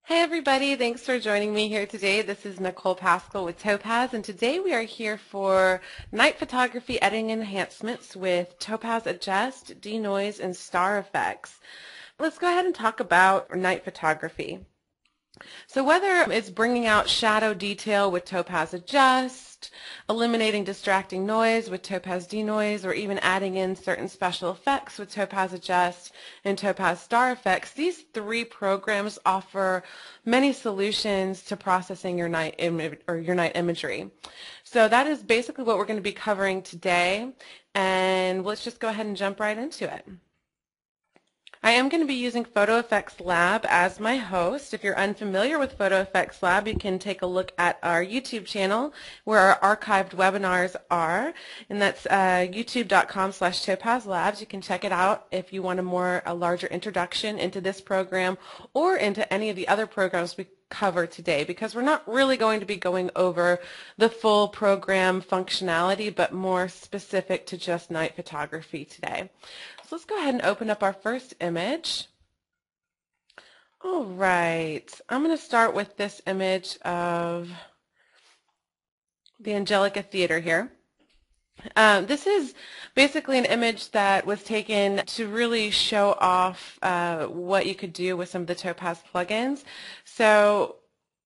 Hey everybody, thanks for joining me here today. This is Nichole Paschal with Topaz, and today we are here for night photography editing enhancements with Topaz Adjust, DeNoise, and star effects. Let's go ahead and talk about night photography. So whether it's bringing out shadow detail with Topaz Adjust, eliminating distracting noise with Topaz DeNoise, or even adding in certain special effects with Topaz Adjust and Topaz Star Effects, these three programs offer many solutions to processing your night imagery. So that is basically what we're going to be covering today, and let's just go ahead and jump right into it. I am going to be using Photo Effects Lab as my host. If you're unfamiliar with Photo Effects Lab, you can take a look at our YouTube channel where our archived webinars are, and that's youtube.com/topazlabs. You can check it out if you want a larger introduction into this program or into any of the other programs we cover today, because we're not really going to be going over the full program functionality, but more specific to just night photography today. So let's go ahead and open up our first image. All right, I'm going to start with this image of the Angelica Theater here. This is basically an image that was taken to really show off what you could do with some of the Topaz plugins. So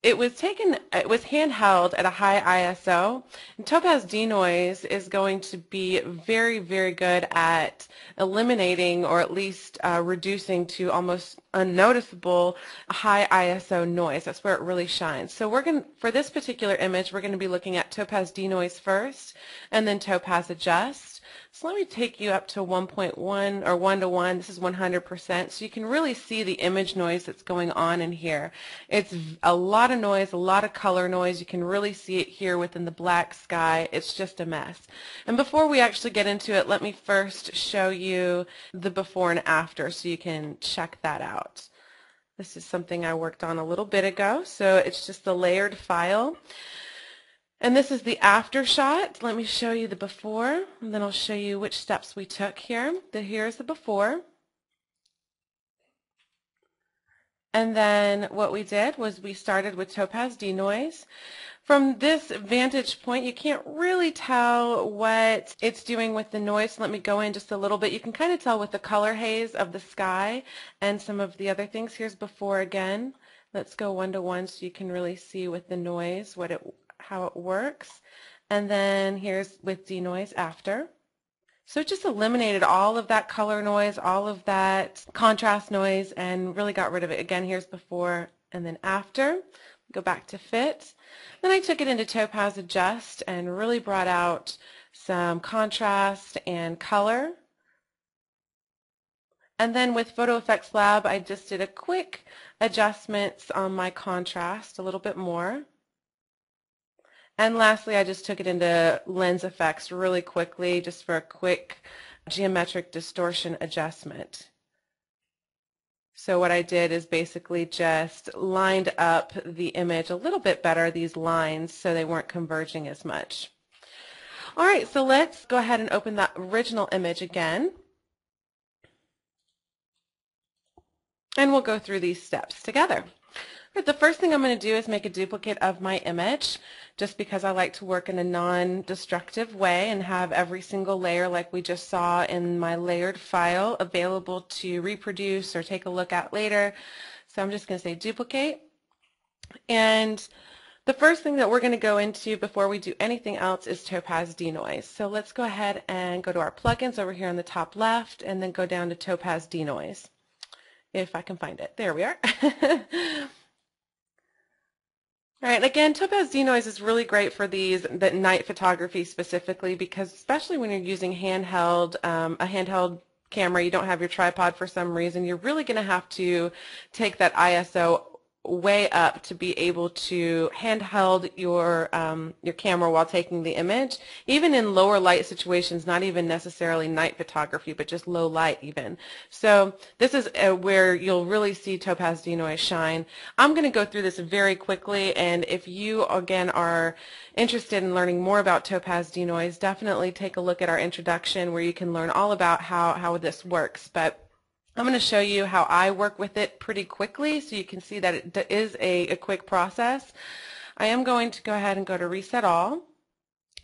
it was handheld at a high ISO, and Topaz DeNoise is going to be very, very good at eliminating, or at least reducing to almost unnoticeable, high ISO noise. That's where it really shines. So for this particular image, we're going to be looking at Topaz DeNoise first, and then Topaz Adjust. So let me take you up to 1.1 or 1:1. This is 100%. So you can really see the image noise that's going on in here. It's a lot of noise, a lot of color noise. You can really see it here within the black sky. It's just a mess. And before we actually get into it, let me first show you the before and after so you can check that out. This is something I worked on a little bit ago. So it's just a layered file. And this is the after shot. Let me show you the before, and then I'll show you which steps we took here. Here's the before. And then what we did was we started with Topaz DeNoise. From this vantage point, you can't really tell what it's doing with the noise. So let me go in just a little bit. You can kind of tell with the color haze of the sky and some of the other things. Here's before again. Let's go 1:1 so you can really see with the noise how it works. And then here's with DeNoise after. So it just eliminated all of that color noise, all of that contrast noise, and really got rid of it. Again, here's before and then after. Go back to fit. Then I took it into Topaz Adjust and really brought out some contrast and color. And then with Photo Effects Lab, I just did a quick adjustments on my contrast, a little bit more. And lastly, I just took it into lens effects really quickly, just for a quick geometric distortion adjustment. So what I did is basically just lined up the image a little bit better, these lines, so they weren't converging as much. All right, so let's go ahead and open that original image again. And we'll go through these steps together. The first thing I'm going to do is make a duplicate of my image, just because I like to work in a non-destructive way and have every single layer, like we just saw in my layered file, available to reproduce or take a look at later. So I'm just going to say duplicate. And the first thing that we're going to go into before we do anything else is Topaz DeNoise. So let's go ahead and go to our plugins over here on the top left, and then go down to Topaz DeNoise, if I can find it. There we are. All right, again, Topaz DeNoise is really great for the night photography specifically, because especially when you're using a handheld camera, you don't have your tripod for some reason, you're really going to have to take that ISO way up to be able to handheld your camera while taking the image, even in lower light situations, not even necessarily night photography, but just low light even. So this is where you'll really see Topaz DeNoise shine. I'm going to go through this very quickly, and if you again are interested in learning more about Topaz DeNoise, definitely take a look at our introduction where you can learn all about how this works. But I'm going to show you how I work with it pretty quickly so you can see that it is a quick process. I am going to go ahead and go to Reset All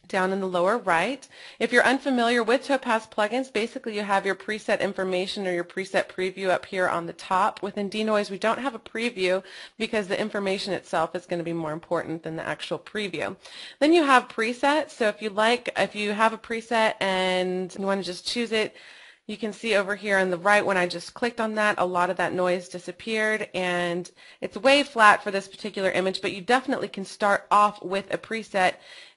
down in the lower right. If you're unfamiliar with Topaz plugins, basically you have your preset information or your preset preview up here on the top. Within DeNoise, we don't have a preview because the information itself is going to be more important than the actual preview. Then you have presets. So if you have a preset and you want to just choose it, you can see over here on the right when I just clicked on that, a lot of that noise disappeared, and it's way flat for this particular image, but you definitely can start off with a preset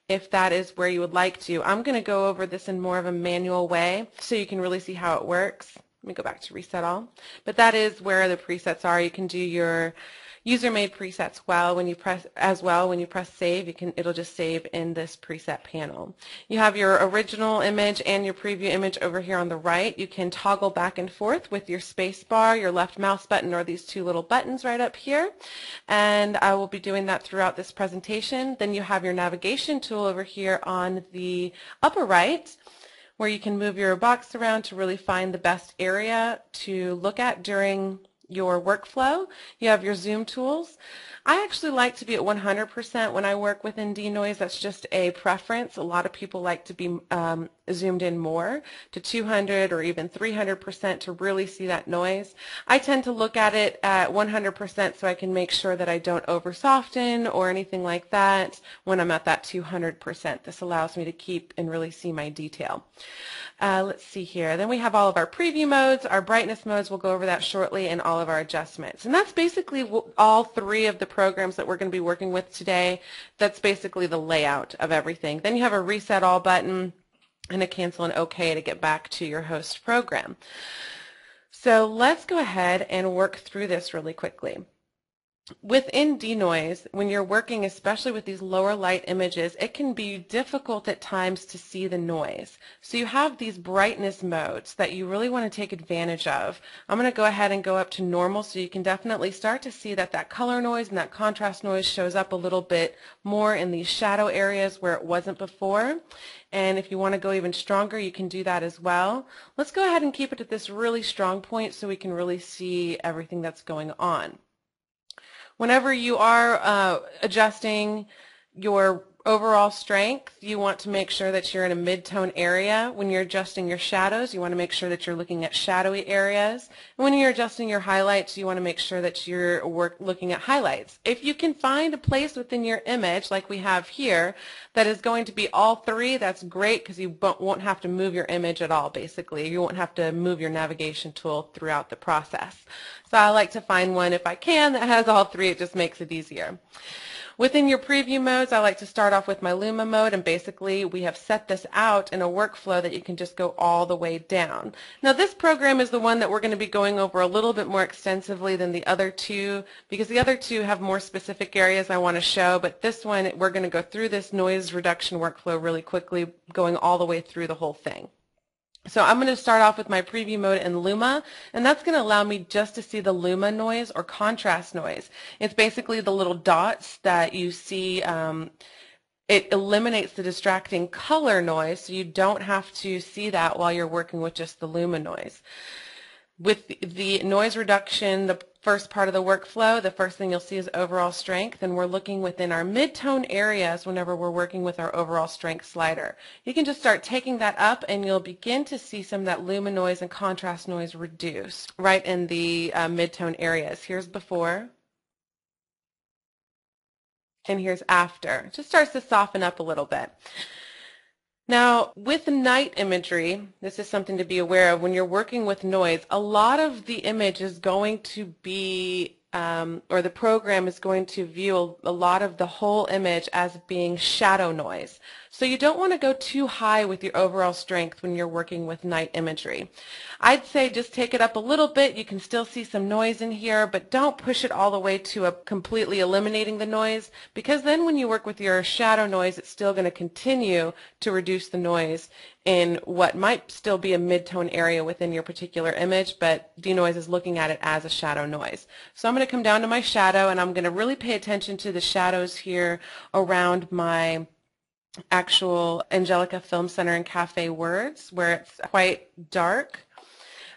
if that is where you would like to. I'm going to go over this in more of a manual way so you can really see how it works. Let me go back to Reset All. But that is where the presets are. You can do your user-made presets when you press save. It'll just save in this preset panel. You have your original image and your preview image over here on the right. You can toggle back and forth with your space bar, your left mouse button, or these two little buttons right up here. And I will be doing that throughout this presentation. Then you have your navigation tool over here on the upper right, where you can move your box around to really find the best area to look at during your workflow. You have your zoom tools. I actually like to be at 100% when I work within DeNoise. That's just a preference. A lot of people like to be zoomed in more to 200 or even 300% to really see that noise. I tend to look at it at 100% so I can make sure that I don't over soften or anything like that when I'm at that 200%. This allows me to keep and really see my detail. Let's see here. Then we have all of our preview modes, our brightness modes. We'll go over that shortly, and all of our adjustments. And that's basically all three of the programs that we're going to be working with today. That's basically the layout of everything. Then you have a Reset All button and a Cancel and OK to get back to your host program. So let's go ahead and work through this really quickly. Within DeNoise, when you're working especially with these lower light images, it can be difficult at times to see the noise. So you have these brightness modes that you really want to take advantage of. I'm going to go ahead and go up to normal so you can definitely start to see that color noise and that contrast noise shows up a little bit more in these shadow areas where it wasn't before. And if you want to go even stronger, you can do that as well. Let's go ahead and keep it at this really strong point so we can really see everything that's going on. Whenever you are adjusting your overall strength, you want to make sure that you're in a mid-tone area. When you're adjusting your shadows, you want to make sure that you're looking at shadowy areas. And when you're adjusting your highlights, you want to make sure that you're looking at highlights. If you can find a place within your image, like we have here, that is going to be all three, that's great because you won't have to move your image at all, basically. You won't have to move your navigation tool throughout the process. So I like to find one, if I can, that has all three. It just makes it easier. Within your preview modes, I like to start off with my Luma mode, and basically we have set this out in a workflow that you can just go all the way down. Now this program is the one that we're going to be going over a little bit more extensively than the other two, because the other two have more specific areas I want to show, but this one we're going to go through this noise reduction workflow really quickly, going all the way through the whole thing. So I'm going to start off with my preview mode in Luma, and that's going to allow me just to see the Luma noise or contrast noise. It's basically the little dots that you see. It eliminates the distracting color noise, so you don't have to see that while you're working with just the Luma noise. With the noise reduction, the first part of the workflow, the first thing you'll see is overall strength, and we're looking within our mid-tone areas whenever we're working with our overall strength slider. You can just start taking that up and you'll begin to see some of that Luma noise and contrast noise reduce right in the mid-tone areas. Here's before and here's after. It just starts to soften up a little bit. Now, with night imagery, this is something to be aware of. When you're working with noise, a lot of the image is going to be, or the program is going to view a lot of the whole image as being shadow noise. So you don't want to go too high with your overall strength when you're working with night imagery. I'd say just take it up a little bit. You can still see some noise in here, but don't push it all the way to completely eliminating the noise, because then when you work with your shadow noise, it's still going to continue to reduce the noise in what might still be a mid-tone area within your particular image, but DeNoise is looking at it as a shadow noise. So I'm going to come down to my shadow, and I'm going to really pay attention to the shadows here around my actual Angelica Film Center and Cafe words, where it's quite dark.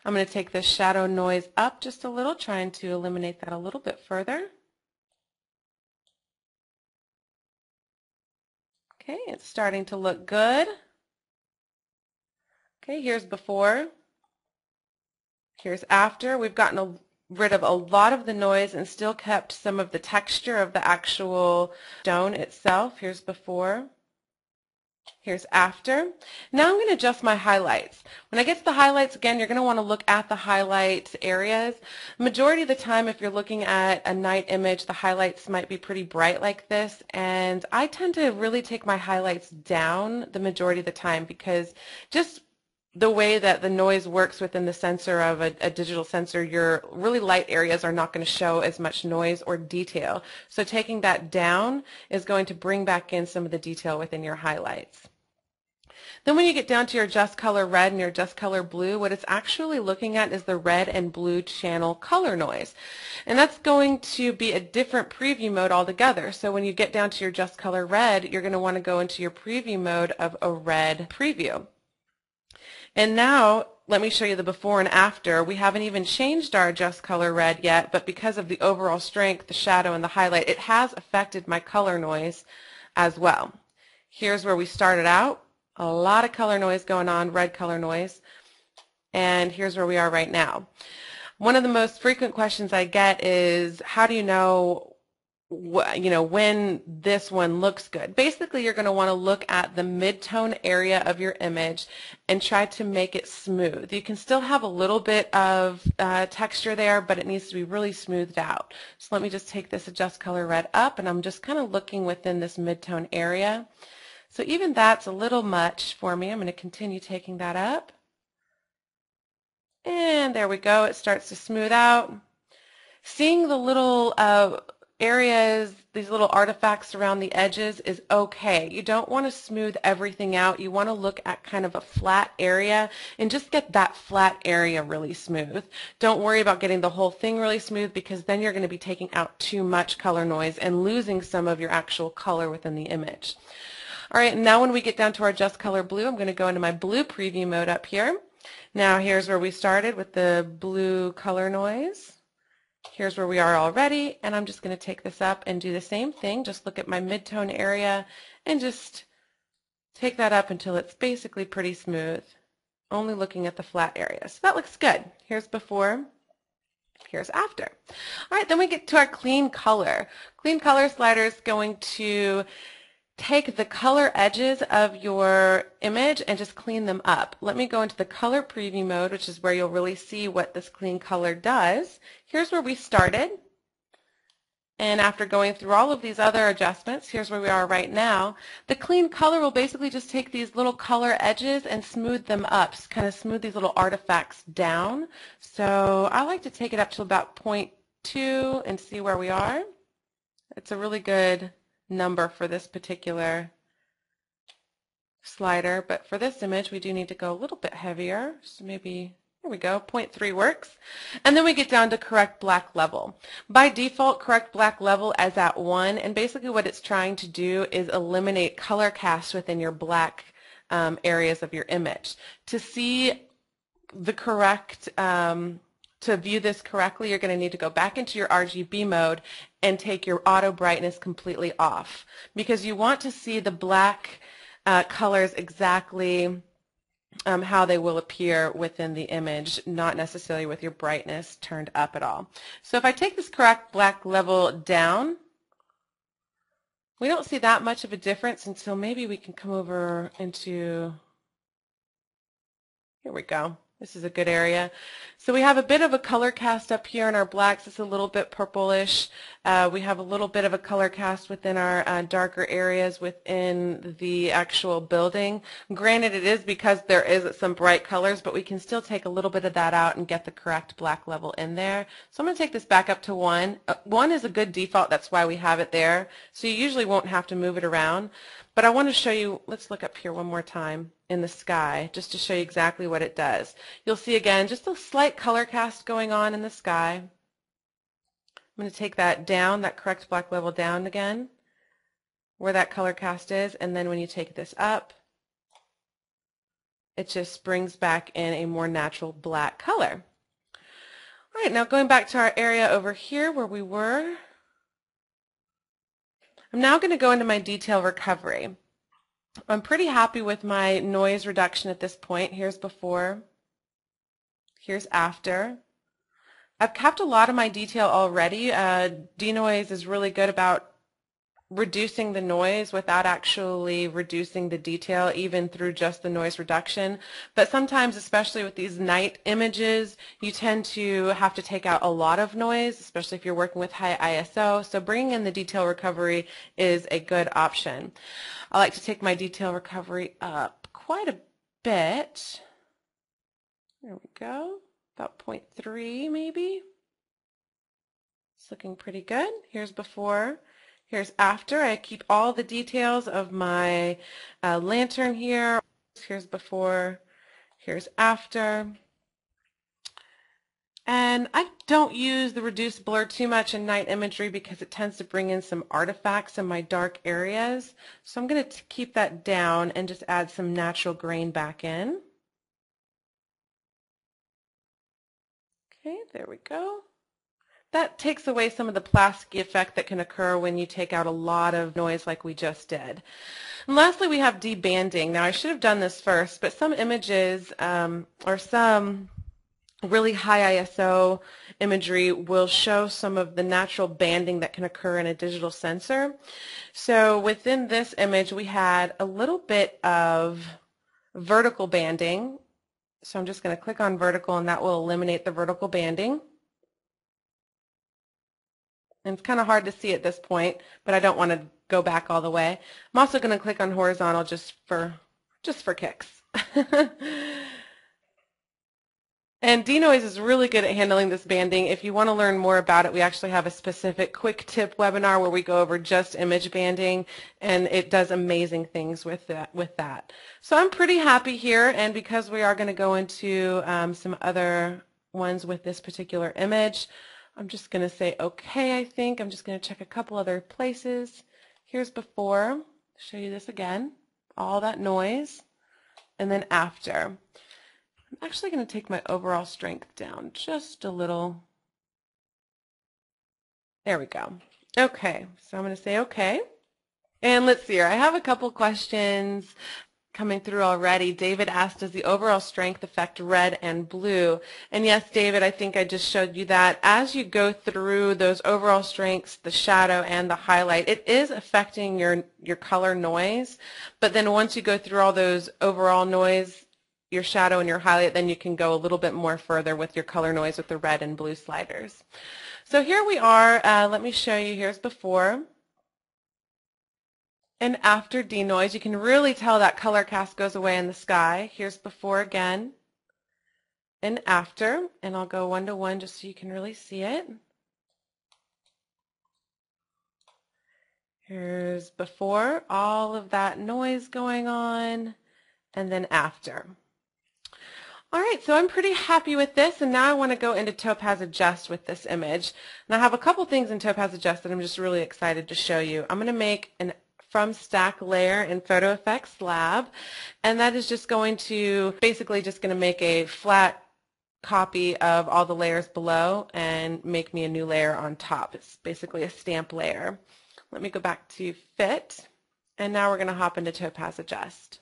I'm going to take this shadow noise up just a little, trying to eliminate that a little bit further. Okay, it's starting to look good. Okay, here's before. Here's after. We've gotten rid of a lot of the noise and still kept some of the texture of the actual stone itself. Here's before. Here's after. Now I'm going to adjust my highlights. When I get to the highlights, again, you're going to want to look at the highlight areas. Majority of the time, if you're looking at a night image, the highlights might be pretty bright like this, and I tend to really take my highlights down the majority of the time because just the way that the noise works within the sensor of a digital sensor, your really light areas are not going to show as much noise or detail. So taking that down is going to bring back in some of the detail within your highlights. Then when you get down to your adjust color red and your adjust color blue, what it's actually looking at is the red and blue channel color noise. And that's going to be a different preview mode altogether. So when you get down to your adjust color red, you're going to want to go into your preview mode of a red preview. And now, let me show you the before and after. We haven't even changed our adjust color red yet, but because of the overall strength, the shadow, and the highlight, it has affected my color noise as well. Here's where we started out. A lot of color noise going on, red color noise. And here's where we are right now. One of the most frequent questions I get is, how do you know when this one looks good? Basically, you're going to want to look at the mid-tone area of your image and try to make it smooth. You can still have a little bit of texture there, but it needs to be really smoothed out. So let me just take this adjust color red up, and I'm just kind of looking within this mid-tone area. So even that's a little much for me. I'm going to continue taking that up. And there we go. It starts to smooth out. Seeing the little areas, these little artifacts around the edges is okay. You don't want to smooth everything out. You want to look at kind of a flat area and just get that flat area really smooth. Don't worry about getting the whole thing really smooth, because then you're going to be taking out too much color noise and losing some of your actual color within the image. All right, now when we get down to our adjust color blue, I'm going to go into my blue preview mode up here. Now here's where we started with the blue color noise. Here's where we are already, and I'm just going to take this up and do the same thing. Just look at my mid-tone area and just take that up until it's basically pretty smooth, only looking at the flat area. So that looks good. Here's before, here's after. All right, then we get to our clean color. Clean color slider is going to take the color edges of your image and just clean them up. Let me go into the color preview mode, which is where you'll really see what this clean color does. Here's where we started. And after going through all of these other adjustments, here's where we are right now. The clean color will basically just take these little color edges and smooth them up, kind of smooth these little artifacts down. So I like to take it up to about 0.2 and see where we are. It's a really good number for this particular slider, but for this image we do need to go a little bit heavier, so maybe, there we go, 0.3 works. And then we get down to correct black level. By default, correct black level is at 1, and basically what it's trying to do is eliminate color cast within your black areas of your image. To see the correct to view this correctly, you're going to need to go back into your RGB mode and take your auto brightness completely off, because you want to see the black colors exactly how they will appear within the image, not necessarily with your brightness turned up at all. So if I take this correct black level down, we don't see that much of a difference until maybe we can come over into, here we go. This is a good area. So we have a bit of a color cast up here in our blacks. It's a little bit purplish. We have a little bit of a color cast within our darker areas within the actual building. Granted, it is because there is some bright colors, but we can still take a little bit of that out and get the correct black level in there. So I'm going to take this back up to 1. 1 is a good default. That's why we have it there. So you usually won't have to move it around. But I want to show you, let's look up here one more time in the sky, just to show you exactly what it does. You'll see again just a slight color cast going on in the sky. I'm going to take that down, that correct black level down again, where that color cast is, and then when you take this up, it just brings back in a more natural black color. All right, now going back to our area over here where we were, I'm now going to go into my detail recovery. I'm pretty happy with my noise reduction at this point. Here's before, here's after. I've kept a lot of my detail already. DeNoise is really good about reducing the noise without actually reducing the detail, even through just the noise reduction. But sometimes, especially with these night images, you tend to have to take out a lot of noise, especially if you're working with high ISO. So bringing in the detail recovery is a good option. I like to take my detail recovery up quite a bit. There we go. About 0.3 maybe. It's looking pretty good. Here's before. Here's after. I keep all the details of my lantern here. Here's before. Here's after. And I don't use the reduced blur too much in night imagery because it tends to bring in some artifacts in my dark areas. So I'm going to keep that down and just add some natural grain back in. Okay, there we go. That takes away some of the plasticky effect that can occur when you take out a lot of noise like we just did. And lastly, we have debanding. Now, I should have done this first, but some images or some really high ISO imagery will show some of the natural banding that can occur in a digital sensor. So within this image, we had a little bit of vertical banding. So I'm just going to click on vertical, and that will eliminate the vertical banding. And it's kind of hard to see at this point, but I don't want to go back all the way. I'm also going to click on horizontal just for kicks. And DeNoise is really good at handling this banding. If you want to learn more about it, we actually have a specific quick tip webinar where we go over just image banding, and it does amazing things with that. So I'm pretty happy here, and because we are going to go into some other ones with this particular image, I'm just going to say okay, I think. I'm just going to check a couple other places. Here's before. Show you this again. All that noise. And then after. I'm actually going to take my overall strength down just a little. There we go. Okay, so I'm going to say okay. And let's see here. I have a couple questions coming through already. David asked, does the overall strength affect red and blue? And yes, David, I think I just showed you that. As you go through those overall strengths, the shadow and the highlight, it is affecting your color noise. But then once you go through all those overall noise, your shadow and your highlight, then you can go a little bit more further with your color noise with the red and blue sliders. So here we are. Let me show you. Here's before. And after DeNoise, you can really tell that color cast goes away in the sky. Here's before again and after, and I'll go 1 to 1 just so you can really see it. Here's before, all of that noise going on, and then after. All right, so I'm pretty happy with this, and now I want to go into Topaz Adjust with this image. And I have a couple things in Topaz Adjust that I'm just really excited to show you. I'm going to make an from stack layer in Photo Effects Lab, and that is just going to basically just going to make a flat copy of all the layers below and make me a new layer on top. It's basically a stamp layer. Let me go back to Fit, and now we're going to hop into Topaz Adjust.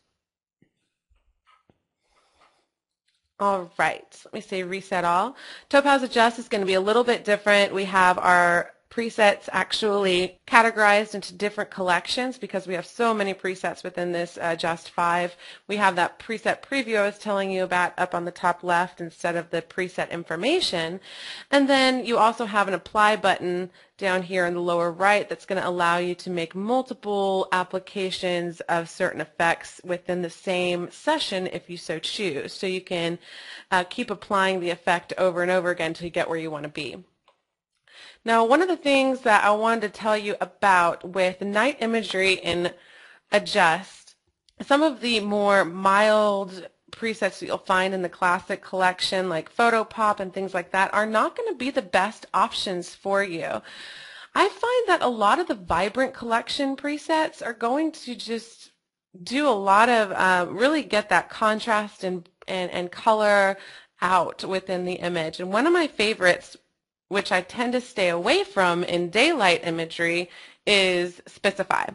All right, let me say reset all. Topaz Adjust is going to be a little bit different. We have our presets actually categorized into different collections because we have so many presets within this Adjust 5. We have that preset preview I was telling you about up on the top left instead of the preset information. And then you also have an apply button down here in the lower right that's going to allow you to make multiple applications of certain effects within the same session if you so choose. So you can keep applying the effect over and over again until you get where you want to be. Now, one of the things that I wanted to tell you about with night imagery in Adjust, some of the more mild presets that you'll find in the classic collection like Photo Pop and things like that are not going to be the best options for you. I find that a lot of the Vibrant collection presets are going to just do a lot of really get that contrast and color out within the image. And one of my favorites, which I tend to stay away from in daylight imagery, is specify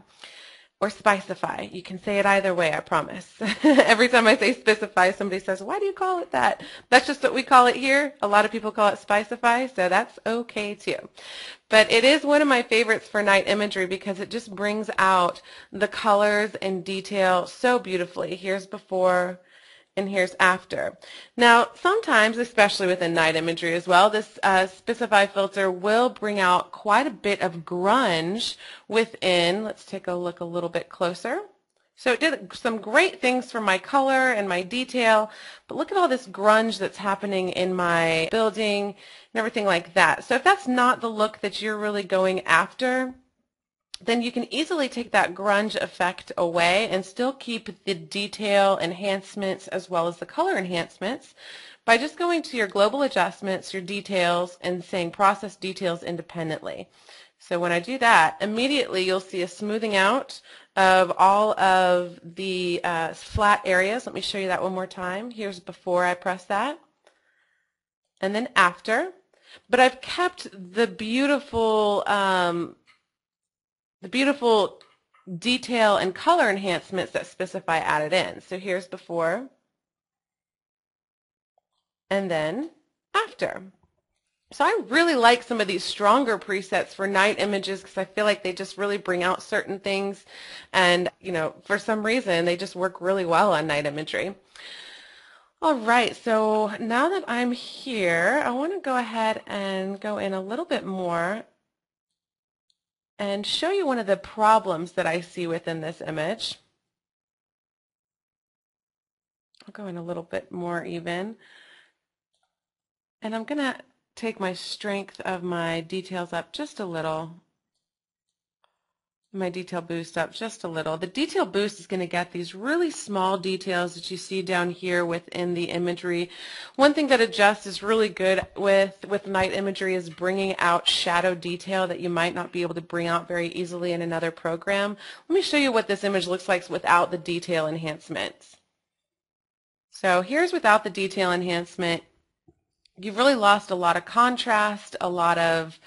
or spicify. You can say it either way, I promise. Every time I say specify, somebody says, why do you call it that? That's just what we call it here. A lot of people call it spicify, so that's okay too. But it is one of my favorites for night imagery because it just brings out the colors and detail so beautifully. Here's before and here's after. Now, sometimes, especially within night imagery as well, this specify filter will bring out quite a bit of grunge within. Let's take a look a little bit closer. So it did some great things for my color and my detail, but look at all this grunge that's happening in my building and everything like that. So if that's not the look that you're really going after, then you can easily take that grunge effect away and still keep the detail enhancements as well as the color enhancements by just going to your global adjustments, your details, and saying process details independently. So when I do that, immediately you'll see a smoothing out of all of the flat areas. Let me show you that one more time. Here's before I press that, and then after. But I've kept the beautiful detail and color enhancements that Specify added in. So here's before and then after. So I really like some of these stronger presets for night images because I feel like they just really bring out certain things, and for some reason they just work really well on night imagery. All right, so now that I'm here, I want to go ahead and go in a little bit more and show you one of the problems that I see within this image. I'll go in a little bit more even. And I'm going to take my strength of my details up just a little. My detail boost up just a little. The detail boost is going to get these really small details that you see down here within the imagery. One thing that Adjust is really good with night imagery is bringing out shadow detail that you might not be able to bring out very easily in another program. Let me show you what this image looks like without the detail enhancements. So here's without the detail enhancement. You've really lost a lot of contrast, a lot of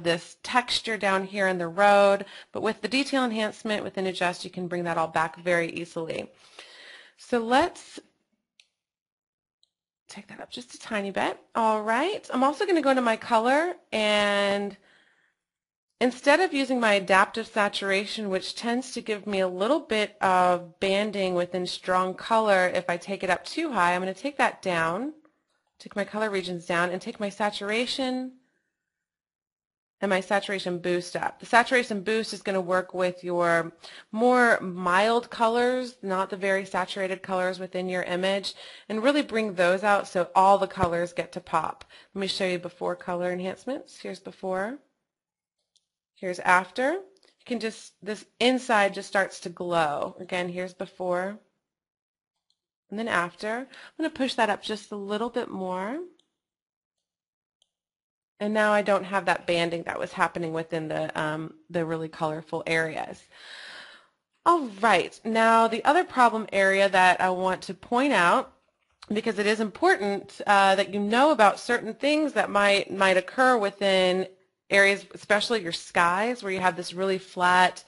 this texture down here in the road, but with the detail enhancement within Adjust, you can bring that all back very easily. So let's take that up just a tiny bit. All right, I'm also going to go into my color, and instead of using my adaptive saturation, which tends to give me a little bit of banding within strong color, if I take it up too high, I'm going to take that down. Take my color regions down and take my saturation and my saturation boost up. The saturation boost is going to work with your more mild colors, not the very saturated colors within your image, and really bring those out so all the colors get to pop. Let me show you before color enhancements. Here's before. Here's after. You can just, this inside just starts to glow. Again, here's before. And then after, I'm going to push that up just a little bit more. And now I don't have that banding that was happening within the really colorful areas. All right, now the other problem area that I want to point out, because it is important that you know about certain things that might occur within areas, especially your skies, where you have this really flat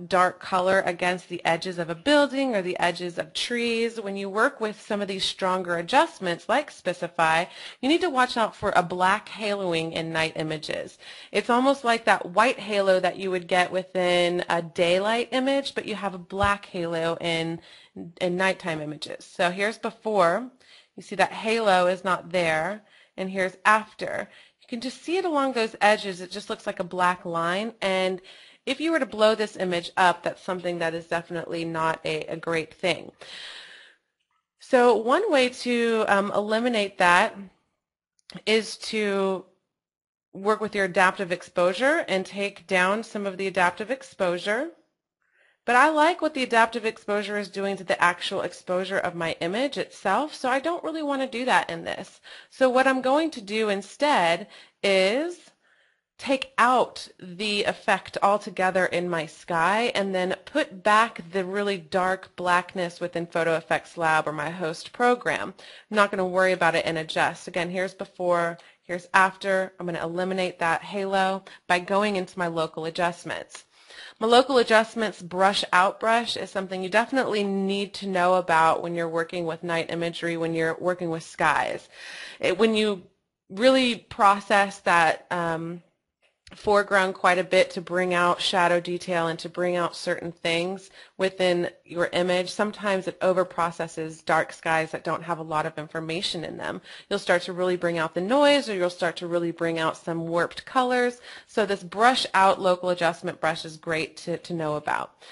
dark color against the edges of a building or the edges of trees. When you work with some of these stronger adjustments like Specify, you need to watch out for a black haloing in night images. It's almost like that white halo that you would get within a daylight image, but you have a black halo in nighttime images. So here's before. You see that halo is not there, and here's after. You can just see it along those edges. It just looks like a black line, and if you were to blow this image up, that's something that is definitely not a great thing. So one way to eliminate that is to work with your adaptive exposure and take down some of the adaptive exposure. But I like what the adaptive exposure is doing to the actual exposure of my image itself, so I don't really want to do that in this. So what I'm going to do instead is take out the effect altogether in my sky and then put back the really dark blackness within Photo Effects Lab or my host program. I'm not going to worry about it in Adjust. Again, here's before, here's after. I'm going to eliminate that halo by going into my local adjustments. My local adjustments brush out brush is something you definitely need to know about when you're working with night imagery, when you're working with skies. When you really process that foreground quite a bit to bring out shadow detail and to bring out certain things within your image, sometimes it over-processes dark skies that don't have a lot of information in them. You'll start to really bring out the noise, or you'll start to really bring out some warped colors. So this brush out local adjustment brush is great to know about.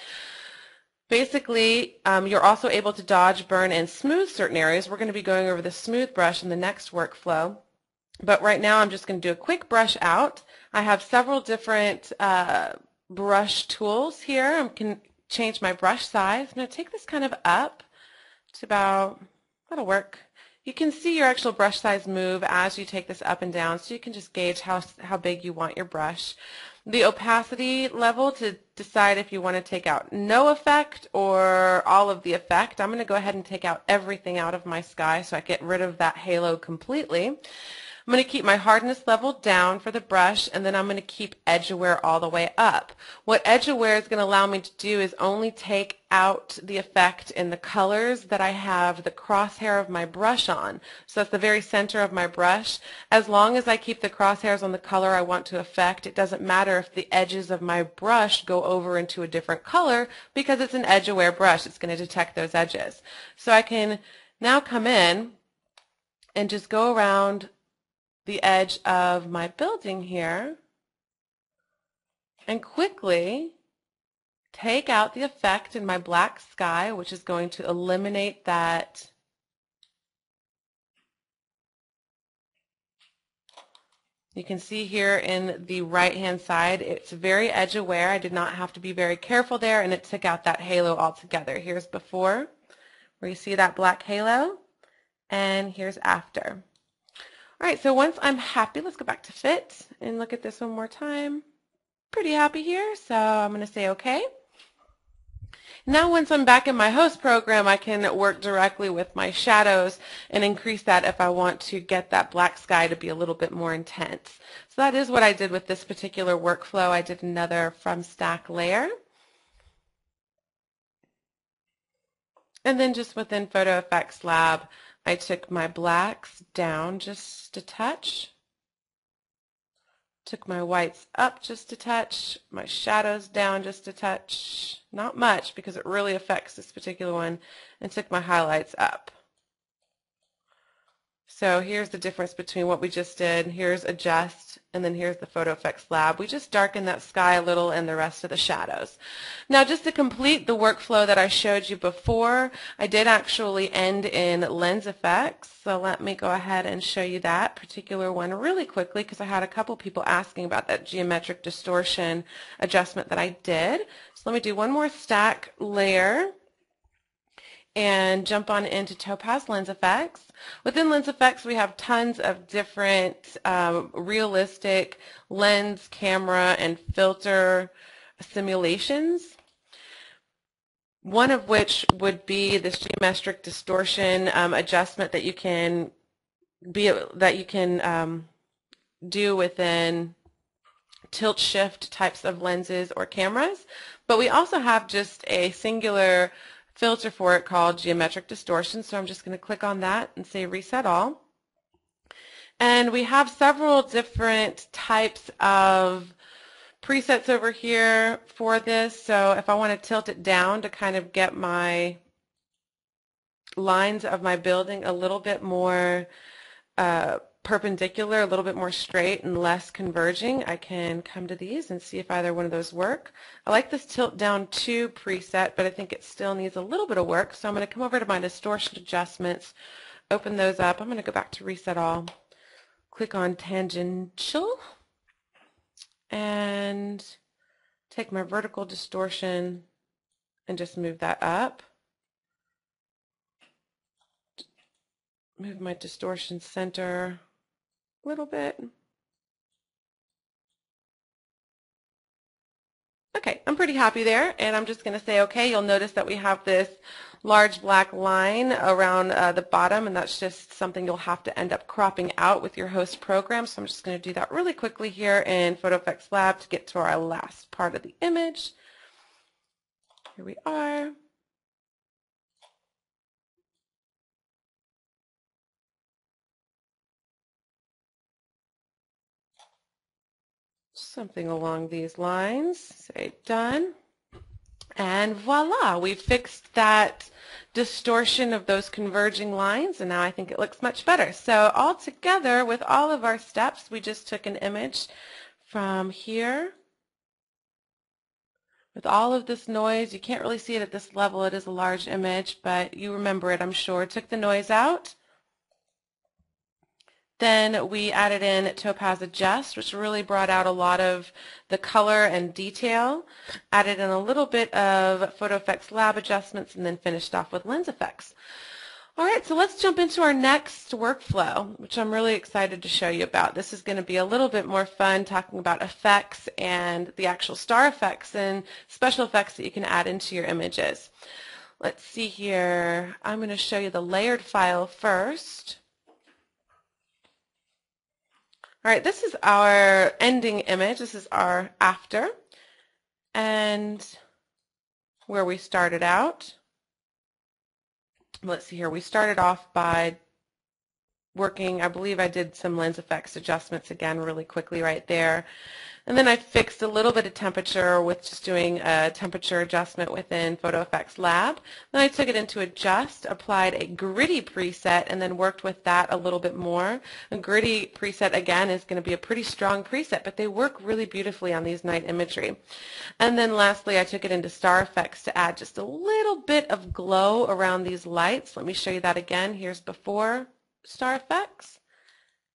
Basically, you're also able to dodge, burn, and smooth certain areas. We're going to be going over the smooth brush in the next workflow. But right now I'm just going to do a quick brush out. I have several different brush tools here. I can change my brush size. I'm going to take this kind of up to about, that'll work. You can see your actual brush size move as you take this up and down, so you can just gauge how big you want your brush. The opacity level to decide if you want to take out no effect or all of the effect. I'm going to go ahead and take out everything out of my sky so I get rid of that halo completely. I'm going to keep my hardness level down for the brush, and then I'm going to keep edge aware all the way up. What edge aware is going to allow me to do is only take out the effect in the colors that I have the crosshair of my brush on. So that's the very center of my brush. As long as I keep the crosshairs on the color I want to affect, it doesn't matter if the edges of my brush go over into a different color, because it's an edge aware brush. It's going to detect those edges. So I can now come in and just go around the edge of my building here and quickly take out the effect in my black sky, which is going to eliminate that you can see here in the right hand side, it's very edge aware. I did not have to be very careful there, and it took out that halo altogether. Here's before, where you see that black halo, and here's after. All right, so once I'm happy, let's go back to fit and look at this one more time. Pretty happy here, so I'm going to say OK. Now once I'm back in my host program, I can work directly with my shadows and increase that if I want to get that black sky to be a little bit more intense. So that is what I did with this particular workflow. I did another from stack layer. And then just within Photo Effects Lab, I took my blacks down just a touch, took my whites up just a touch, my shadows down just a touch, not much because it really affects this particular one, and took my highlights up. So here's the difference between what we just did. Here's Adjust, and then here's the Photo Effects Lab. We just darkened that sky a little and the rest of the shadows. Now just to complete the workflow that I showed you before, I did actually end in lens effects. So let me go ahead and show you that particular one really quickly, because I had a couple people asking about that geometric distortion adjustment that I did. So let me do one more stack layer and jump on into Topaz Lens Effects. Within Lens Effects, we have tons of different realistic lens, camera, and filter simulations. One of which would be this geometric distortion adjustment that you can do within tilt shift types of lenses or cameras. But we also have just a singular filter for it called geometric distortion, so I'm just going to click on that and say reset all. And we have several different types of presets over here for this. So if I want to tilt it down to kind of get my lines of my building a little bit more perpendicular, a little bit more straight and less converging, I can come to these and see if either one of those work. I like this tilt down 2 preset, but I think it still needs a little bit of work, so I'm going to come over to my distortion adjustments, open those up. I'm going to go back to reset all, click on tangential, and take my vertical distortion and just move that up. Move my distortion center a little bit. Okay, I'm pretty happy there, and I'm just going to say okay. You'll notice that we have this large black line around the bottom, and that's just something you'll have to end up cropping out with your host program. So I'm just going to do that really quickly here in Photo Effects Lab to get to our last part of the image. Here we are. Something along these lines. Say done. And voila, we fixed that distortion of those converging lines, and now I think it looks much better. So all together with all of our steps, we just took an image from here with all of this noise. You can't really see it at this level. It is a large image, but you remember it, I'm sure. Took the noise out. Then we added in Topaz Adjust, which really brought out a lot of the color and detail. Added in a little bit of Photo Effects Lab adjustments, and then finished off with lens effects. All right, so let's jump into our next workflow, which I'm really excited to show you about. This is going to be a little bit more fun, talking about effects and the actual star effects and special effects that you can add into your images. Let's see here. I'm going to show you the layered file first. All right, this is our ending image. This is our after, and where we started out. Let's see here. We started off by working, I believe I did some lens effects adjustments again really quickly right there. And then I fixed a little bit of temperature with just doing a temperature adjustment within Photo Effects Lab. Then I took it into Adjust, applied a gritty preset, and then worked with that a little bit more. A gritty preset, again, is going to be a pretty strong preset, but they work really beautifully on these night imagery. And then lastly, I took it into Star Effects to add just a little bit of glow around these lights. Let me show you that again. Here's before Star Effects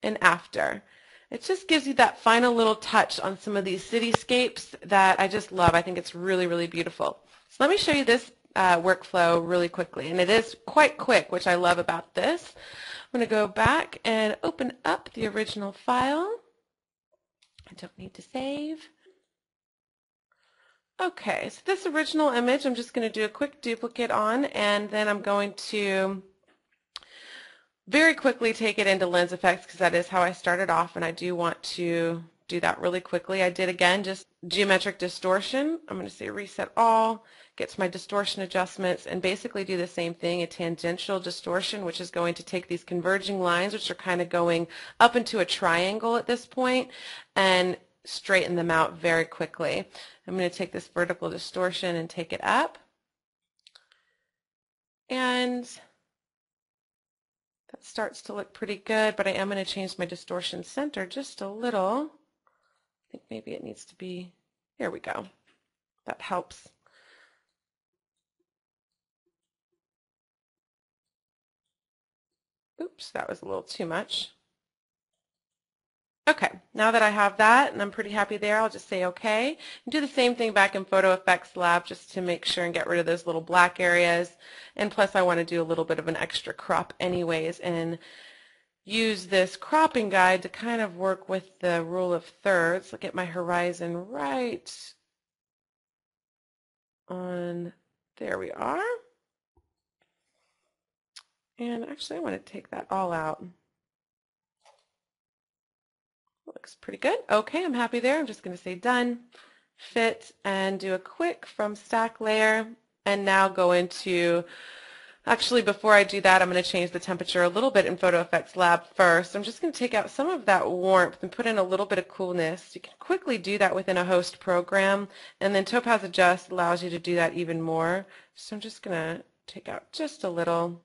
and after. It just gives you that final little touch on some of these cityscapes that I just love. I think it's really, really beautiful. So let me show you this workflow really quickly, and it is quite quick, which I love about this. I'm going to go back and open up the original file. I don't need to save. Okay, so this original image I'm just going to do a quick duplicate on, and then I'm going to very quickly take it into lens effects because that is how I started off, and I do want to do that really quickly. I did again just geometric distortion. I'm going to say reset all, get to my distortion adjustments, and basically do the same thing, a tangential distortion, which is going to take these converging lines, which are kind of going up into a triangle at this point, and straighten them out very quickly. I'm going to take this vertical distortion and take it up, and that starts to look pretty good, but I am going to change my distortion center just a little. I think maybe it needs to be, there we go. That helps. Oops, that was a little too much. Okay, now that I have that and I'm pretty happy there, I'll just say okay. And do the same thing back in Photo Effects Lab just to make sure and get rid of those little black areas. And plus I want to do a little bit of an extra crop anyways and use this cropping guide to kind of work with the rule of thirds. Look at my horizon right on, there we are. And actually I want to take that all out. Looks pretty good. Okay, I'm happy there. I'm just going to say done, fit, and do a quick from stack layer, and now go into, actually before I do that, I'm going to change the temperature a little bit in Photo Effects Lab first. I'm just going to take out some of that warmth and put in a little bit of coolness. You can quickly do that within a host program, and then Topaz Adjust allows you to do that even more. So I'm just going to take out just a little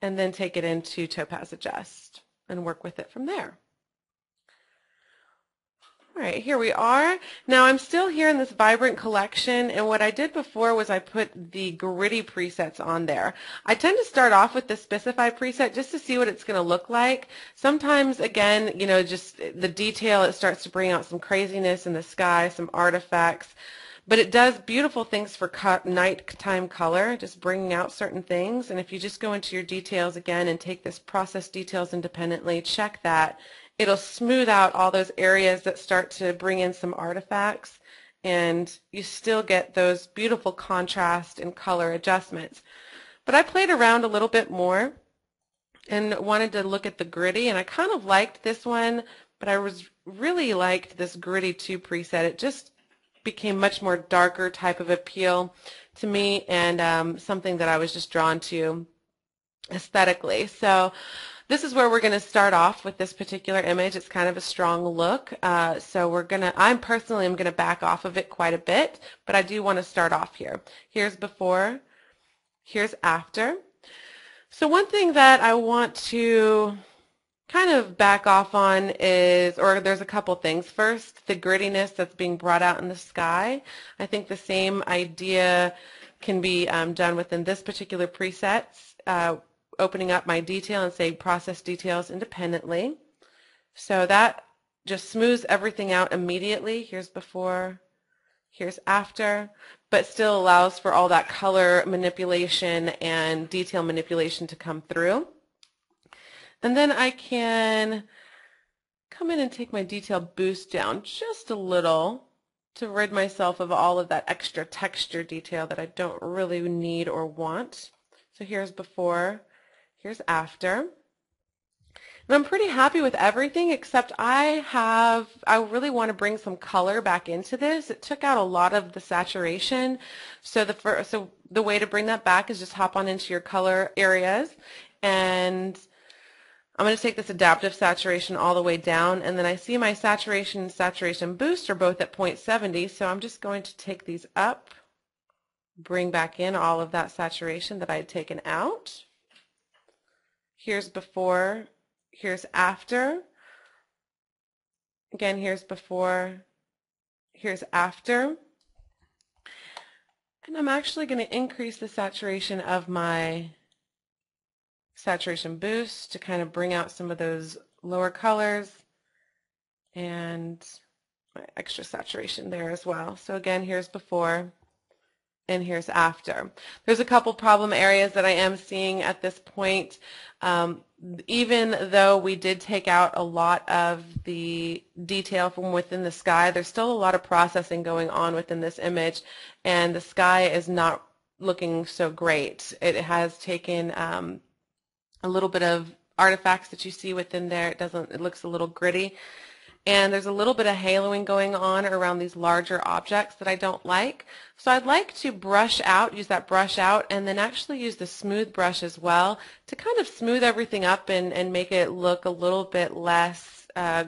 and then take it into Topaz Adjust and work with it from there. All right, here we are. Now I'm still here in this vibrant collection, and what I did before was I put the gritty presets on there. I tend to start off with the specify preset just to see what it's going to look like. Sometimes, again, you know, just the detail, it starts to bring out some craziness in the sky, some artifacts. But it does beautiful things for nighttime color, just bringing out certain things. And if you just go into your details again and take this process details independently, check that, it'll smooth out all those areas that start to bring in some artifacts, and you still get those beautiful contrast and color adjustments. But I played around a little bit more and wanted to look at the gritty, and I kind of liked this one, but I really liked this gritty 2 preset. It just became much more darker type of appeal to me, and something that I was just drawn to aesthetically. So this is where we're going to start off with this particular image. It's kind of a strong look, so I personally am going to back off of it quite a bit, but I do want to start off here. Here's before, here's after. So one thing that I want to kind of back off on is, or there's a couple things. First, the grittiness that's being brought out in the sky. I think the same idea can be done within this particular preset, opening up my detail and say process details independently. So that just smooths everything out immediately. Here's before, here's after, but still allows for all that color manipulation and detail manipulation to come through. And then I can come in and take my detail boost down just a little to rid myself of all of that extra texture detail that I don't really need or want. So here's before, here's after. And I'm pretty happy with everything, except I really want to bring some color back into this. It took out a lot of the saturation. So the way to bring that back is just hop on into your color areas, and I'm going to take this adaptive saturation all the way down, and then I see my saturation and saturation boost are both at 0.70, so I'm just going to take these up, bring back in all of that saturation that I had taken out. Here's before, here's after. Again, here's before, here's after. And I'm actually going to increase the saturation of my saturation boost to kind of bring out some of those lower colors, and my extra saturation there as well. So again, here's before and here's after. There's a couple problem areas that I am seeing at this point. Even though we did take out a lot of the detail from within the sky, there's still a lot of processing going on within this image, and the sky is not looking so great. It has taken a little bit of artifacts that you see within there. It looks a little gritty. And there's a little bit of haloing going on around these larger objects that I don't like. So I'd like to brush out, use that brush out, and then actually use the smooth brush as well to kind of smooth everything up and make it look a little bit less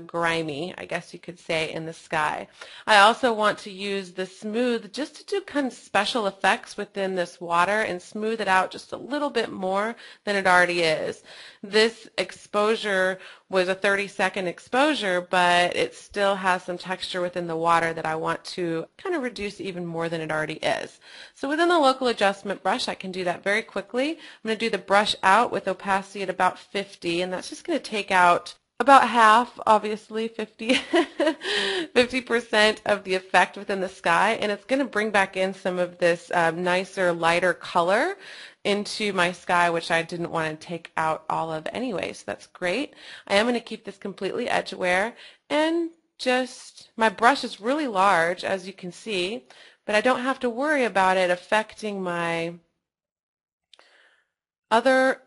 grimy, I guess you could say, in the sky. I also want to use the smooth just to do kind of special effects within this water and smooth it out just a little bit more than it already is. This exposure was a 30-second exposure, but it still has some texture within the water that I want to kind of reduce even more than it already is. So within the local adjustment brush, I can do that very quickly. I'm going to do the brush out with opacity at about 50, and that's just going to take out about half, obviously, 50% of the effect within the sky, and it's going to bring back in some of this nicer, lighter color into my sky, which I didn't want to take out all of anyway, so that's great. I am going to keep this completely edge aware, and just, my brush is really large, as you can see, but I don't have to worry about it affecting my other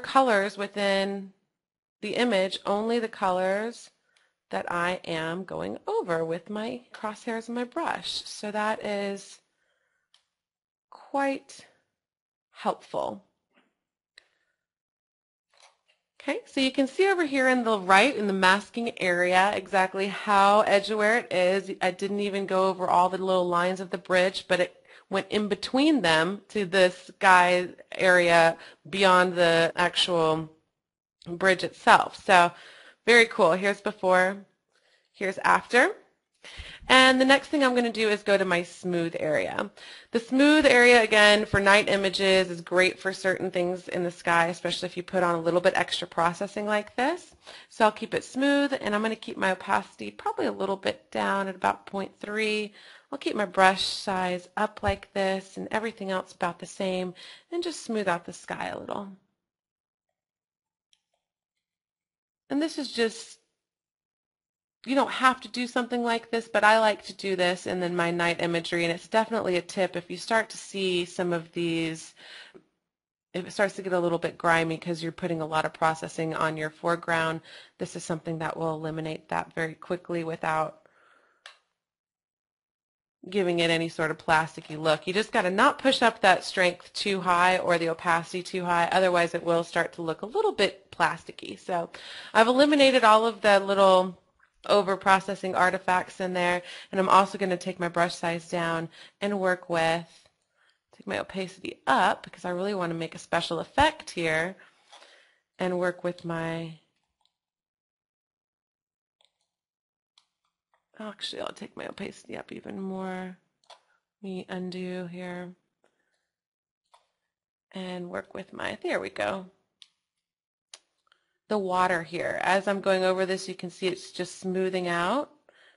colors within the image, only the colors that I am going over with my crosshairs and my brush. So that is quite helpful. Okay, so you can see over here in the right, in the masking area, exactly how edge aware it is. I didn't even go over all the little lines of the bridge, but it went in between them to this sky area beyond the actual bridge itself. So very cool. Here's before, here's after. And the next thing I'm going to do is go to my smooth area. The smooth area, again, for night images is great for certain things in the sky, especially if you put on a little bit extra processing like this. So I'll keep it smooth, and I'm going to keep my opacity probably a little bit down at about 0.3. I'll keep my brush size up like this, and everything else about the same, and just smooth out the sky a little. And this is just you don't have to do something like this, but I like to do this and then my night imagery, and it's definitely a tip if you start to see some of these, if it starts to get a little bit grimy because you're putting a lot of processing on your foreground, this is something that will eliminate that very quickly without giving it any sort of plasticky look. You just got to not push up that strength too high or the opacity too high, otherwise it will start to look a little bit plasticky. So I've eliminated all of the little over processing artifacts in there, and I'm also going to take my brush size down and work with, take my opacity up because I really want to make a special effect here, and work with my, actually I'll take my opacity up even more. Let me undo here and work with my, there we go, the water here. As I'm going over this, you can see it's just smoothing out,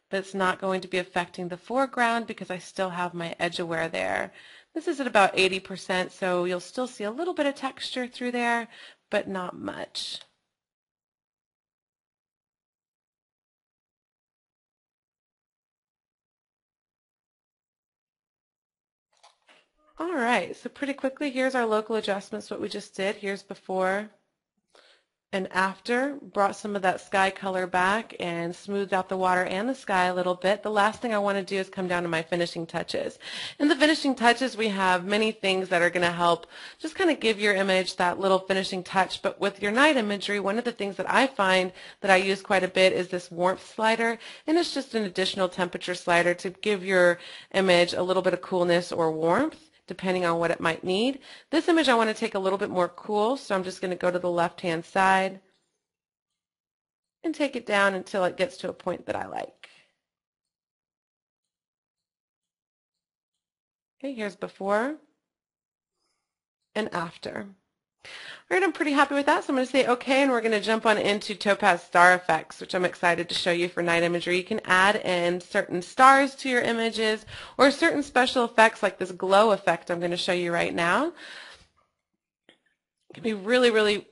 but it's not going to be affecting the foreground because I still have my edge aware there. This is at about 80%, so you'll still see a little bit of texture through there, but not much. All right, so pretty quickly, here's our local adjustments, what we just did. Here's before and after, brought some of that sky color back and smoothed out the water and the sky a little bit. The last thing I want to do is come down to my finishing touches. In the finishing touches, we have many things that are going to help just kind of give your image that little finishing touch. But with your night imagery, one of the things that I find that I use quite a bit is this warmth slider, and it's just an additional temperature slider to give your image a little bit of coolness or warmth, depending on what it might need. This image I want to take a little bit more cool, so I'm just going to go to the left-hand side and take it down until it gets to a point that I like. Okay, here's before and after. All right, I'm pretty happy with that, so I'm going to say OK, and we're going to jump on into Topaz Star Effects, which I'm excited to show you for night imagery. You can add in certain stars to your images or certain special effects like this glow effect I'm going to show you right now. It can be really, really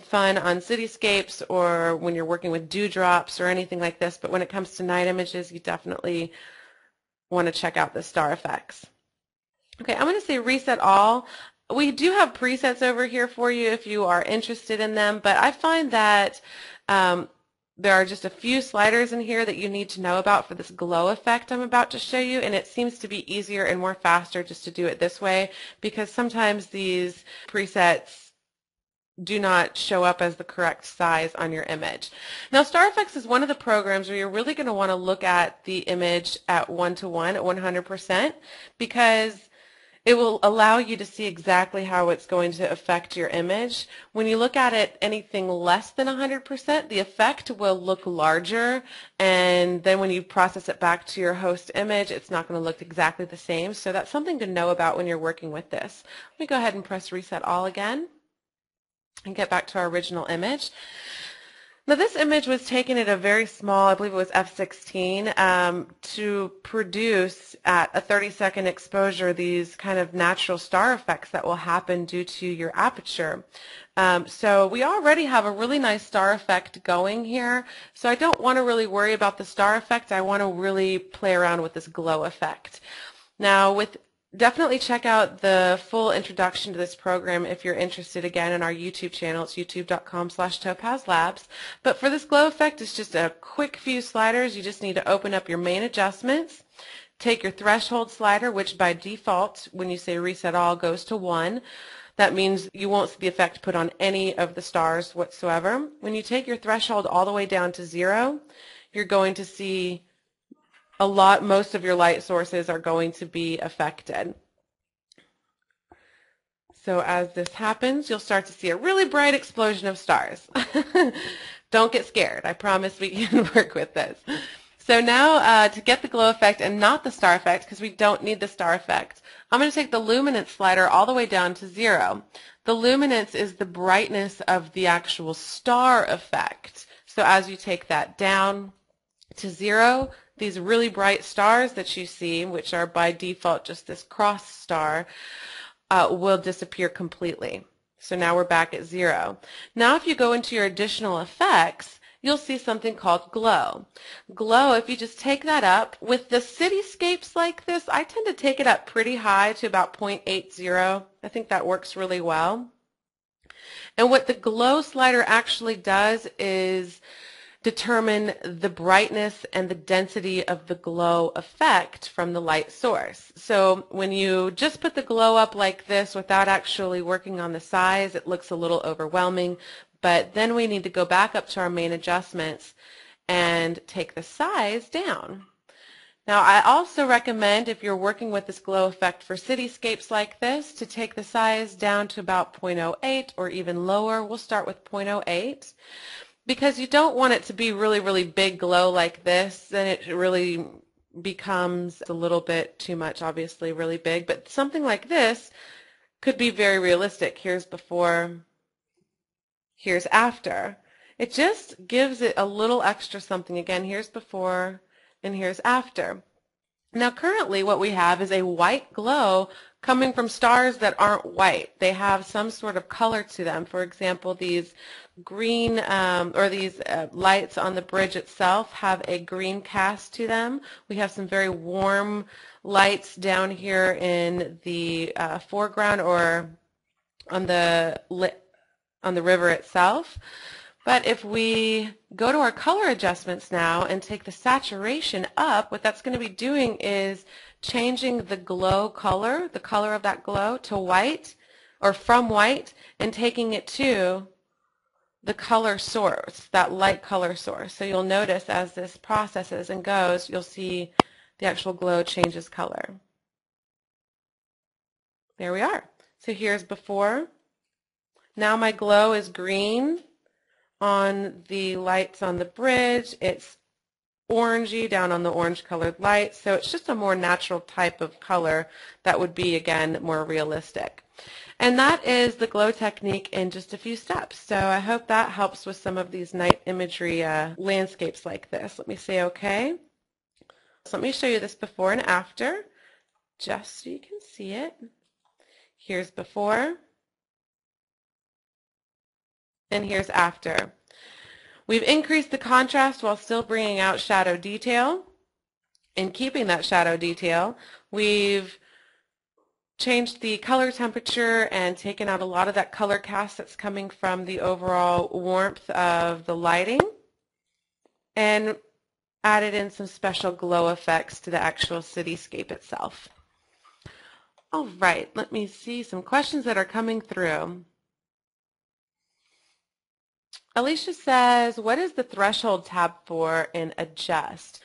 fun on cityscapes or when you're working with dewdrops or anything like this, but when it comes to night images, you definitely want to check out the star effects. Okay, I'm going to say reset all. We do have presets over here for you if you are interested in them, but I find that there are just a few sliders in here that you need to know about for this glow effect I'm about to show you, and it seems to be easier and more faster just to do it this way because sometimes these presets do not show up as the correct size on your image. Now, Star Effects is one of the programs where you're really going to want to look at the image at 1:1, at 100%, because it will allow you to see exactly how it's going to affect your image. When you look at it anything less than 100%, the effect will look larger, and then when you process it back to your host image, it's not going to look exactly the same. So that's something to know about when you're working with this. Let me go ahead and press reset all again and get back to our original image. Now this image was taken at a very small, I believe it was f/16, to produce at a 30-second exposure these kind of natural star effects that will happen due to your aperture. So we already have a really nice star effect going here, so I don't want to really worry about the star effect. I want to really play around with this glow effect. Now definitely check out the full introduction to this program if you're interested, again, in our YouTube channel. It's youtube.com/topazlabs. But for this glow effect, it's just a quick few sliders. You just need to open up your main adjustments, take your threshold slider, which by default, when you say reset all, goes to 1. That means you won't see the effect put on any of the stars whatsoever. When you take your threshold all the way down to 0, you're going to see most of your light sources are going to be affected. So as this happens, you'll start to see a really bright explosion of stars. Don't get scared. I promise we can work with this. So now to get the glow effect and not the star effect, because we don't need the star effect, I'm going to take the luminance slider all the way down to 0. The luminance is the brightness of the actual star effect. So as you take that down to 0, these really bright stars that you see, which are by default just this cross star, will disappear completely. So now we're back at 0. Now if you go into your additional effects, you'll see something called glow. Glow, if you just take that up, with the cityscapes like this, I tend to take it up pretty high to about 0.80. I think that works really well. And what the glow slider actually does is determine the brightness and the density of the glow effect from the light source. So when you just put the glow up like this without actually working on the size, it looks a little overwhelming, but then we need to go back up to our main adjustments and take the size down. Now, I also recommend, if you're working with this glow effect for cityscapes like this, to take the size down to about 0.08 or even lower. We'll start with 0.08 because you don't want it to be really, really big glow like this. Then it really becomes a little bit too much, obviously, really big. But something like this could be very realistic. Here's before, here's after. It just gives it a little extra something. Again, here's before, and here's after. Now currently what we have is a white glow coming from stars that aren't white. They have some sort of color to them. For example, these green or these lights on the bridge itself have a green cast to them. We have some very warm lights down here in the foreground or on the river itself. But if we go to our color adjustments now and take the saturation up, what that's going to be doing is changing the glow color, the color of that glow, to white, or from white, and taking it to the color source, that light color source. So you'll notice as this processes and goes, you'll see the actual glow changes color. There we are. So here's before. Now my glow is green on the lights on the bridge. It's orangey down on the orange colored lights. So it's just a more natural type of color that would be, again, more realistic. And that is the glow technique in just a few steps. So I hope that helps with some of these night imagery landscapes like this. Let me say okay. So let me show you this before and after, just so you can see it. Here's before. And here's after. We've increased the contrast while still bringing out shadow detail. In keeping that shadow detail, we've changed the color temperature and taken out a lot of that color cast that's coming from the overall warmth of the lighting, and added in some special glow effects to the actual cityscape itself. All right, let me see some questions that are coming through. Alicia says, what is the threshold tab for in Adjust?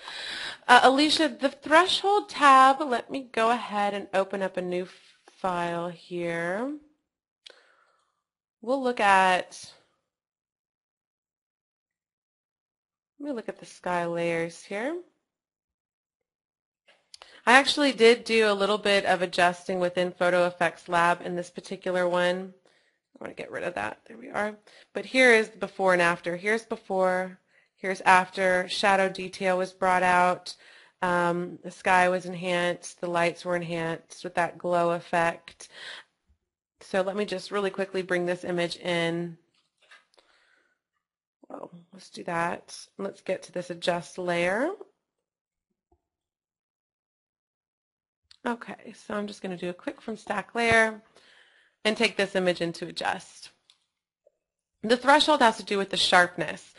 Alicia, the threshold tab, let me go ahead and open up a new file here. We'll look at, let me look at the sky layers here. I actually did do a little bit of adjusting within Photo Effects Lab in this particular one. I want to get rid of that. There we are. But here is before and after. Here's before, here's after. Shadow detail was brought out. The sky was enhanced. The lights were enhanced with that glow effect. So let me just really quickly bring this image in. Well, let's do that. Let's get to this adjust layer. Okay, so I'm just going to do a quick from stack layer and take this image into adjust. The threshold has to do with the sharpness.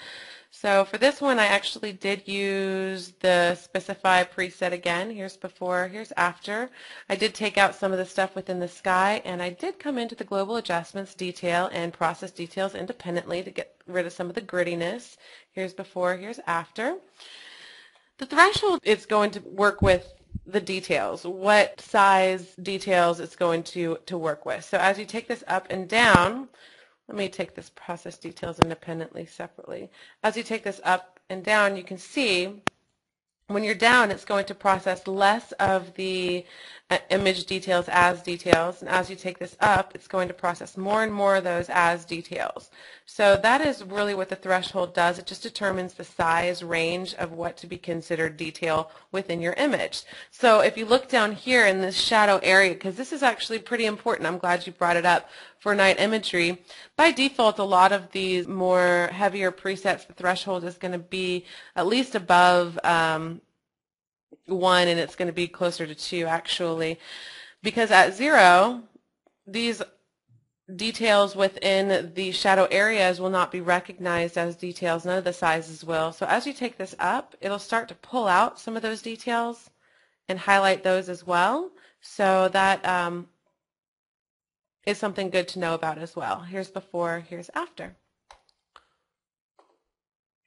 So for this one, I actually did use the specify preset again. Here's before, here's after. I did take out some of the stuff within the sky, and I did come into the global adjustments detail and process details independently to get rid of some of the grittiness. Here's before, here's after. The threshold is going to work with the details, what size details it's going to work with. So as you take this up and down, let me take this process details independently separately. As you take this up and down, you can see when you're down, it's going to process less of the image details as details, and as you take this up, it's going to process more and more of those as details. So that is really what the threshold does. It just determines the size range of what to be considered detail within your image. So if you look down here in this shadow area, because this is actually pretty important, I'm glad you brought it up for night imagery. By default, a lot of these more heavier presets, the threshold is going to be at least above 1, and it's going to be closer to 2 actually, because at 0 these details within the shadow areas will not be recognized as details. None of the sizes will. So as you take this up, it'll start to pull out some of those details and highlight those as well. So that is something good to know about as well. Here's before, here's after.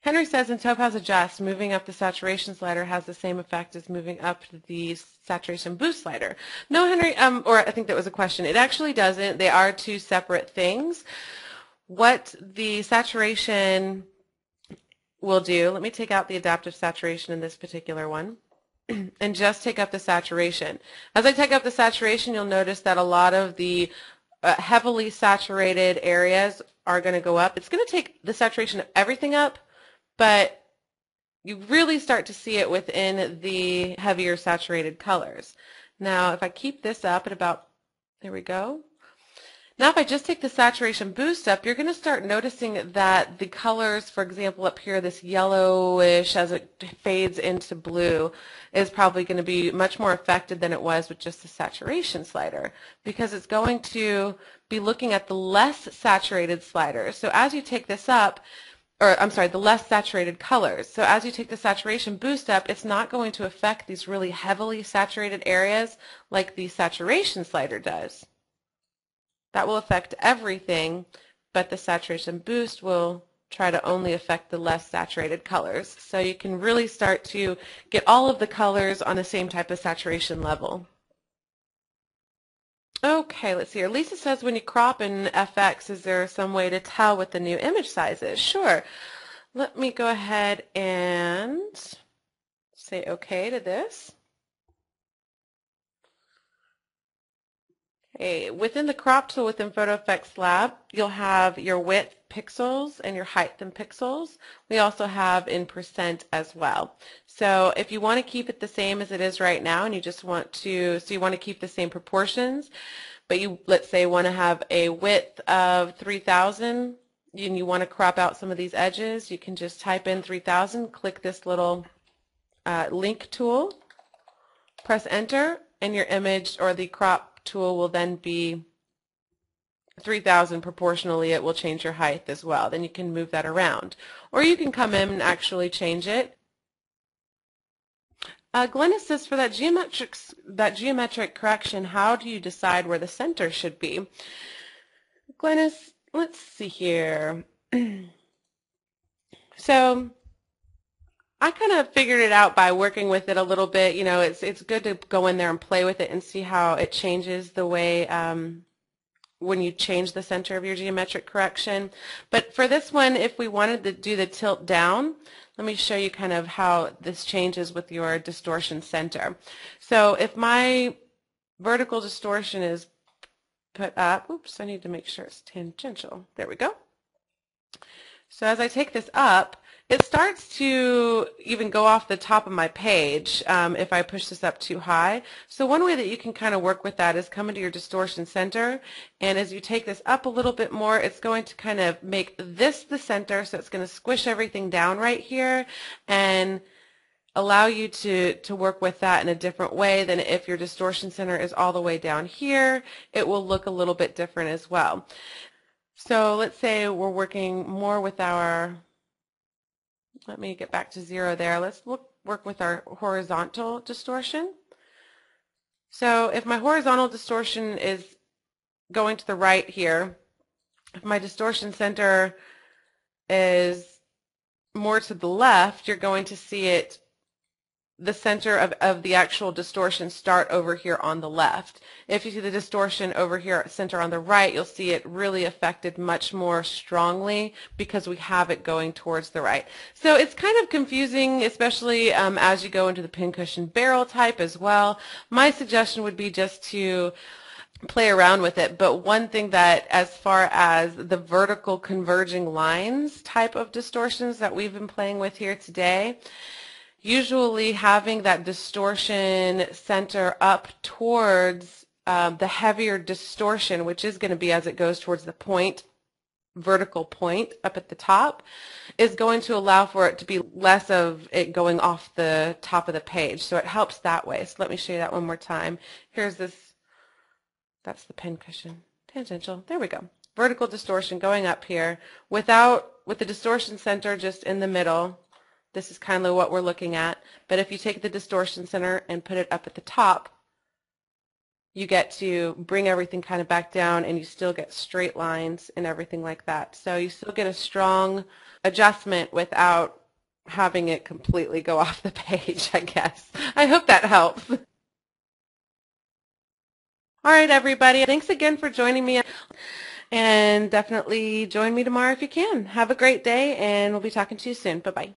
Henry says in Topaz Adjust, moving up the saturation slider has the same effect as moving up the saturation boost slider. No, Henry, or I think that was a question. It actually doesn't. They are two separate things. What the saturation will do, let me take out the adaptive saturation in this particular one and just take up the saturation. As I take up the saturation, you'll notice that a lot of the heavily saturated areas are going to go up. It's going to take the saturation of everything up, but you really start to see it within the heavier saturated colors. Now, if I keep this up at about, there we go. Now, if I just take the saturation boost up, you're going to start noticing that the colors, for example, up here, this yellowish as it fades into blue, is probably going to be much more affected than it was with just the saturation slider, because it's going to be looking at the less saturated sliders. So as you take this up, or I'm sorry, the less saturated colors. So as you take the saturation boost up, it's not going to affect these really heavily saturated areas like the saturation slider does. That will affect everything, but the saturation boost will try to only affect the less saturated colors. So you can really start to get all of the colors on the same type of saturation level. Okay, let's see here. Lisa says when you crop in FX, is there some way to tell what the new image size is? Sure. Let me go ahead and say okay to this. Okay, within the crop tool within Photo Effects Lab, you'll have your width pixels and your height in pixels. We also have in percent as well. So if you want to keep it the same as it is right now, and you just want to, so you want to keep the same proportions, but you, let's say, want to have a width of 3000, and you want to crop out some of these edges, you can just type in 3000, click this little link tool, press enter, and your image or the crop tool will then be 3000 proportionally. It will change your height as well. Then you can move that around. Or you can come in and actually change it. Glennis says for that geometric correction, how do you decide where the center should be? Glennis, let's see here. So I kind of figured it out by working with it a little bit. You know, it's good to go in there and play with it and see how it changes the way when you change the center of your geometric correction. But for this one, if we wanted to do the tilt down, let me show you kind of how this changes with your distortion center. So if my vertical distortion is put up, oops, I need to make sure it's tangential. There we go. So as I take this up, it starts to even go off the top of my page if I push this up too high. So one way that you can kind of work with that is come into your distortion center, and as you take this up a little bit more, it's going to kind of make this the center, so it's going to squish everything down right here and allow you to work with that in a different way than if your distortion center is all the way down here. It will look a little bit different as well. So let's say we're working more with our, let me get back to 0 there. Let's work with our horizontal distortion. So if my horizontal distortion is going to the right here, if my distortion center is more to the left, you're going to see it the center of the actual distortion start over here on the left. If you see the distortion over here at center on the right, you'll see it really affected much more strongly because we have it going towards the right. So it's kind of confusing, especially as you go into the pincushion barrel type as well. My suggestion would be just to play around with it, but one thing that, as far as the vertical converging lines type of distortions that we've been playing with here today, usually having that distortion center up towards the heavier distortion, which is going to be as it goes towards the point, vertical point up at the top, is going to allow for it to be less of it going off the top of the page. So it helps that way. So let me show you that one more time. Here's this, that's the pincushion, tangential, there we go. Vertical distortion going up here with the distortion center just in the middle. This is kind of what we're looking at, but if you take the distortion center and put it up at the top, you get to bring everything kind of back down and you still get straight lines and everything like that. So you still get a strong adjustment without having it completely go off the page, I guess. I hope that helps. All right, everybody, thanks again for joining me, and definitely join me tomorrow if you can. Have a great day, and we'll be talking to you soon. Bye-bye.